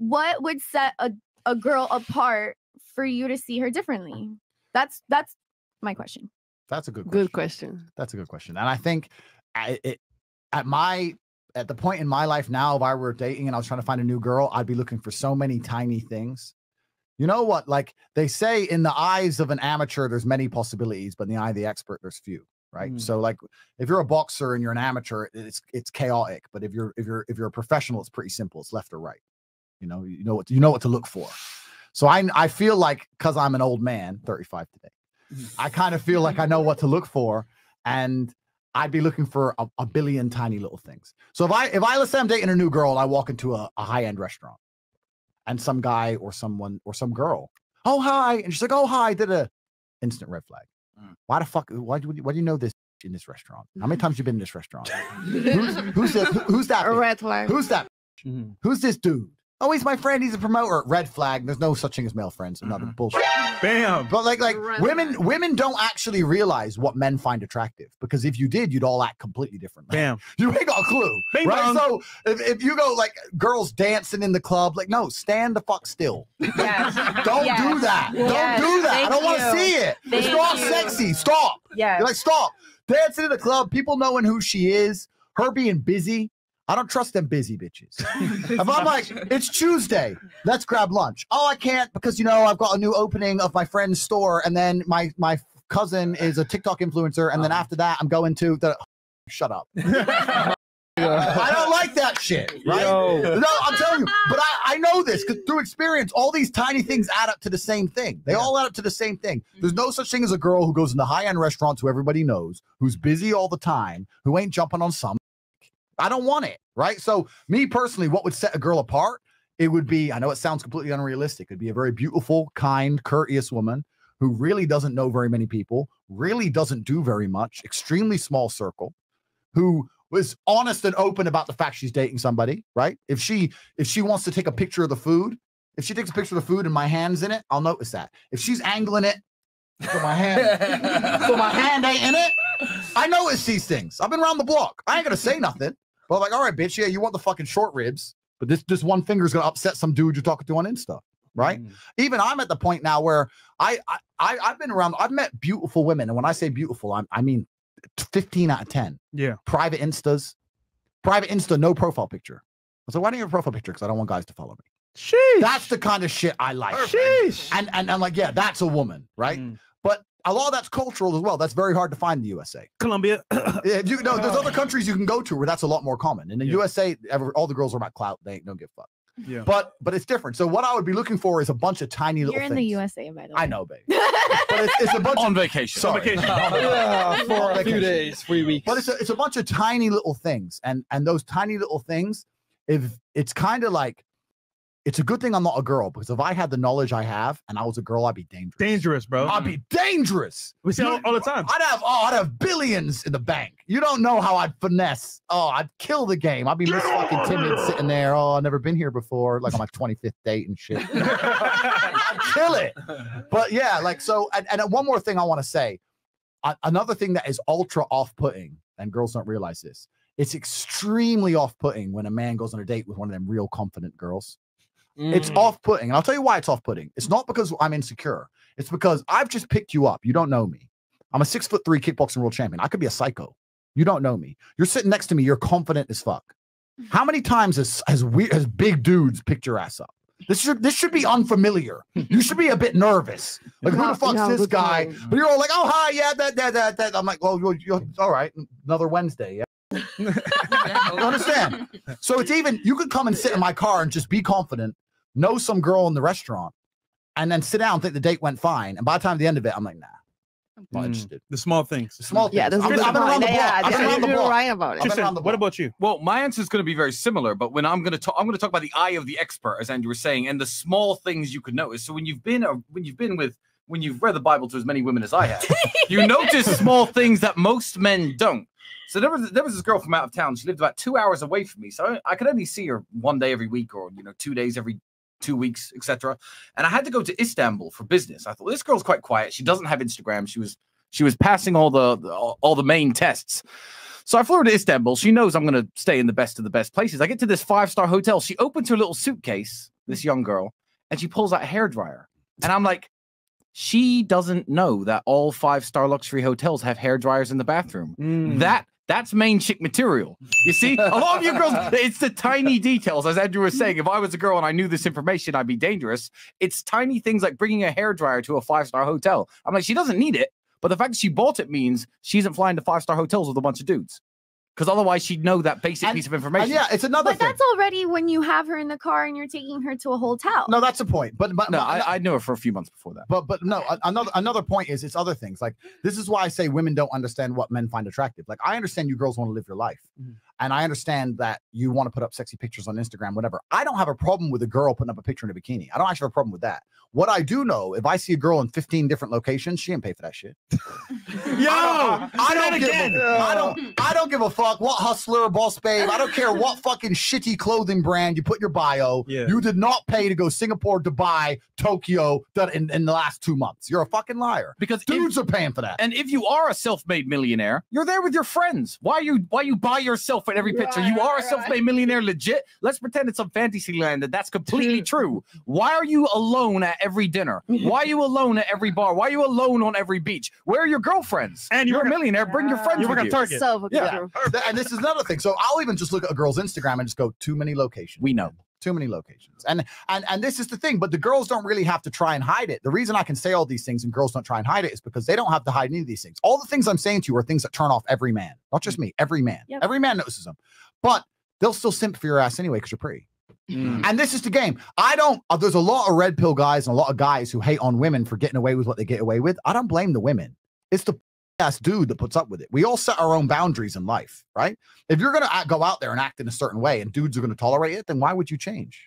what would set a girl apart for you to see her differently? That's my question. That's a good question. That's a good question. And I think at the point in my life now, if I were dating and I was trying to find a new girl, I'd be looking for so many tiny things. You know what? Like they say, in the eyes of an amateur, there's many possibilities, but in the eye of the expert, there's few. Right. So like if you're a boxer and you're an amateur, it's chaotic. But if you're a professional, it's pretty simple. It's left or right. You know what to look for. So I feel like, because I'm an old man, 35 today, I kind of feel like I know what to look for, and I'd be looking for a billion tiny little things. So if I let's say I'm dating a new girl and I walk into a high-end restaurant and some guy or someone or some girl, oh hi, and she's like, oh hi, did a instant red flag. Why the fuck? Why do you know this in this restaurant? How many times have you been in this restaurant? Who's that? A red flag. Who's that? Who's this dude? Oh, he's my friend. He's a promoter. Red flag. There's no such thing as male friends. Another bullshit. Bam. But like women don't actually realize what men find attractive, because if you did, you'd all act completely differently. Bam. You ain't got a clue. Bing right? bong. So if you go like girls dancing in the club, like, no, stand the fuck still. Yes. Don't do that. Yes. Don't do that. Thank I don't want to you. see it. Thank It's not you. sexy. Stop. Yes. You're like, stop. Dancing in the club, people knowing who she is, her being busy. I don't trust them busy bitches. If I'm like, it's Tuesday, let's grab lunch. Oh, I can't because, I've got a new opening of my friend's store, and then my cousin is a TikTok influencer, and then after that, I'm going to the... Shut up. I don't like that shit, right? No, I'm telling you. But I know this because through experience, all these tiny things add up to the same thing. They all add up to the same thing. There's no such thing as a girl who goes into high-end restaurants who everybody knows, who's busy all the time, who ain't jumping on some. I don't want it, right? So me personally, what would set a girl apart? It would be, I know it sounds completely unrealistic. It'd be a very beautiful, kind, courteous woman who really doesn't know very many people, really doesn't do very much, extremely small circle, who was honest and open about the fact she's dating somebody, right? If she wants to take a picture of the food, if she takes a picture of the food and my hand's in it, I'll notice that. If she's angling it, so my hand ain't in it, I notice these things. I've been around the block. I ain't gonna say nothing. But I'm like, all right, bitch, yeah, you want the fucking short ribs, but this one finger's gonna upset some dude you're talking to on Insta, right? Even I'm at the point now where I've been around, I've met beautiful women, and when I say beautiful, I mean 15 out of 10. Yeah. Private Insta, no profile picture. I was like, why don't you have a profile picture? Because I don't want guys to follow me. Sheesh. That's the kind of shit I like. Sheesh. And I'm like, yeah, that's a woman, right? But a lot of that's cultural as well. That's very hard to find in the USA. Colombia. There's other countries you can go to where that's a lot more common. In the USA, all the girls are about clout. They don't give a fuck. Yeah. But it's different. So what I would be looking for is a bunch of tiny little You're in things. the USA, by the way. I know, babe. But it's a bunch on of vacation. Sorry. On vacation. Yeah, for a few days, 3 weeks. But it's a bunch of tiny little things, and those tiny little things, if it's kind of like, it's a good thing I'm not a girl, because if I had the knowledge I have and I was a girl, I'd be dangerous. Dangerous, bro. I'd be dangerous. We see it all the time. I'd have billions in the bank. You don't know how I'd finesse. Oh, I'd kill the game. I'd be Miss fucking timid sitting there. Oh, I've never been here before. Like on my 25th date and shit. I'd kill it. But yeah, like, so, and one more thing I want to say. Another thing that is ultra off-putting, and girls don't realize this, it's extremely off-putting when a man goes on a date with one of them real confident girls. It's off-putting, and I'll tell you why it's off-putting. It's not because I'm insecure. It's because I've just picked you up. You don't know me. I'm a 6'3" kickboxing world champion. I could be a psycho. You don't know me. You're sitting next to me. You're confident as fuck. How many times has big dudes picked your ass up? This should be unfamiliar. You should be a bit nervous. Like, who the fuck's this guy? But you're all like, oh hi, yeah, that. I'm like, well, you're all right. Another Wednesday, yeah. You understand? So it's even, you could come and sit in my car and just be confident, know some girl in the restaurant, and then sit down and think the date went fine. And by the time the end of it, I'm like, nah, I'm not interested. The small things. The small things. Yeah, I've been around the block. Right about it. Tristan, what about you? Well, my answer is going to be very similar, but when I'm going to talk about the eye of the expert, as Andrew was saying, and the small things you could notice. So when you've read the Bible to as many women as I have, you notice small things that most men don't. So there was this girl from out of town. She lived about 2 hours away from me. So I could only see her one day every week, or 2 days every 2 weeks, etc. And I had to go to Istanbul for business. I thought, this girl's quite quiet. She doesn't have Instagram. She was passing all the main tests. So I flew her to Istanbul. She knows I'm going to stay in the best of the best places. I get to this 5-star hotel. She opens her little suitcase. this young girl, and she pulls out a hairdryer. And I'm like, she doesn't know that all 5-star luxury hotels have hairdryers in the bathroom. That's main chick material. You see, a lot of you girls, it's the tiny details. As Andrew was saying, if I was a girl and I knew this information, I'd be dangerous. It's tiny things like bringing a hairdryer to a 5-star hotel. I'm like, she doesn't need it, but the fact that she bought it means she isn't flying to 5-star hotels with a bunch of dudes. Because otherwise she'd know that basic piece of information. Yeah, it's another But thing. that's already when you have her in the car and you're taking her to a hotel. No, that's the point. But no, I knew her for a few months before that. But no, another point is it's other things. Like, this is why I say women don't understand what men find attractive. Like, I understand you girls want to live your life. And I understand that you want to put up sexy pictures on Instagram, whatever. I don't have a problem with a girl putting up a picture in a bikini. I don't actually have a problem with that. What I do know, if I see a girl in 15 different locations, she ain't pay for that shit. I don't give a fuck what hustler, boss babe. I don't care what fucking shitty clothing brand you put in your bio. Yeah. You did not pay to go Singapore, Dubai, Tokyo in the last 2 months. You're a fucking liar. Because dudes are paying for that. And if you are a self-made millionaire, you're there with your friends. Why you by yourself in every picture? You are a self-made millionaire, legit. Let's pretend it's some fantasy land that's completely true. Why are you alone at every dinner? Why are you alone at every bar? Why are you alone on every beach? Where are your girlfriends? And you're a millionaire. Bring your friends with you. Target. So Yeah. And this is another thing. So I'll even just look at a girl's Instagram and just go, too many locations. We know. Too many locations. And this is the thing, but the girls don't really have to try and hide it. The reason I can say all these things and girls don't try and hide it is because they don't have to hide any of these things. All the things I'm saying to you are things that turn off every man. Not just me, every man. Yep. Every man notices them. But they'll still simp for your ass anyway because you're pretty. And this is the game. There's a lot of red pill guys and a lot of guys who hate on women for getting away with what they get away with. I don't blame the women. It's the ass dude that puts up with it. We all set our own boundaries in life, right? If you're going to go out there and act in a certain way and dudes are going to tolerate it, then why would you change?